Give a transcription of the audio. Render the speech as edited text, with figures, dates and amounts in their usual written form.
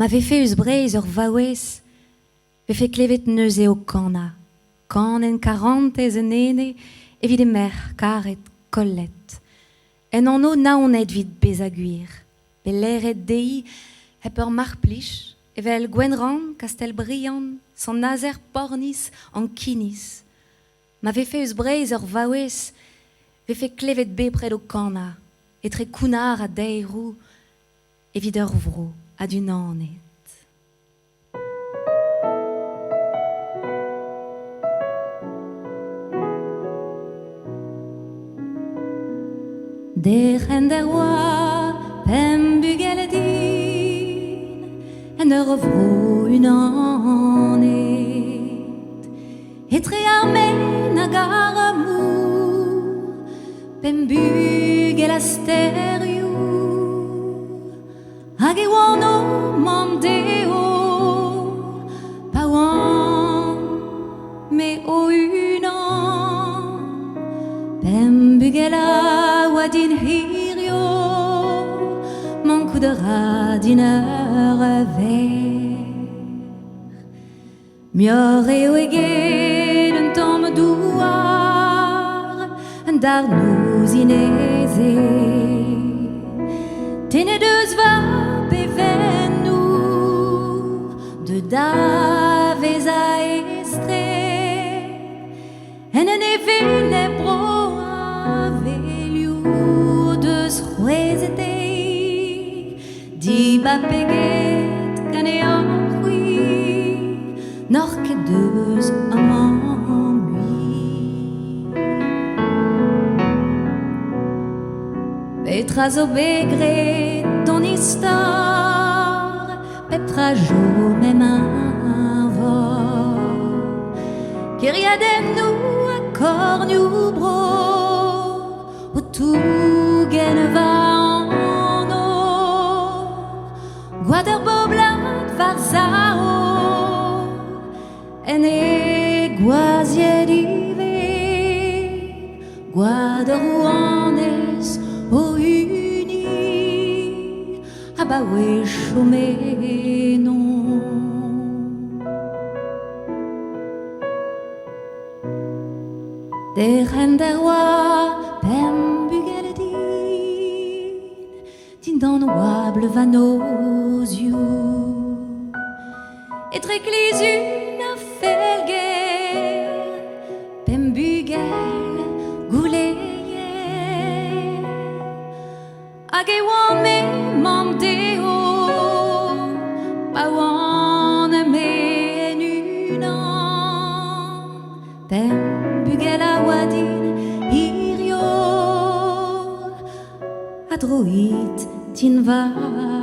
M'avait fait us breiz ur vaouez, ve fait klevet neus eo kana. Kan en 40 en ene, evit e mer, karet, kollet. En anno naonet vid bez a guir. Be leret dei, hep ur marplich, evel Gwenran, Castelbriand, son nazer pornis an kinis. M'avait fait us breiz ur vaouez, ve fait klevet be pred o kana, etre kounar a deirou, evit ur vro a du nanet. Derren der oa, pem bugel din, en ur vro unanet. Etre armen hag ar amour, pem bugel asterioù. Hag e oan o mandeo, pa oan, me o unan. Pem bugel a oa din hirio, man koudra din ur ver. Mior eo eget un tamm douar, dar nouz ineze. Tene deus va bevennou, de davez a estre. En en evele bro a velioù, deus c'hwezete. Di ba peget gant e arc'hwi, nor ket deus amañ mui. Petra zo begret ton istor, petra jo mem un vor. Keriadem nou a kornioù bro, o tougen va an or. Gwad ur boblat var zao, en e gwaziet ive. Gwad ur ouanez o uni, a ba wech o menon. Derren der oa, pem bugel din dan oabl va nozioù. Etre klizun a felger, pem bugel gouleyer. Hag e oan me mandeo, pa oan me en unan. Pem bugel a oa din hirio, a droit din var.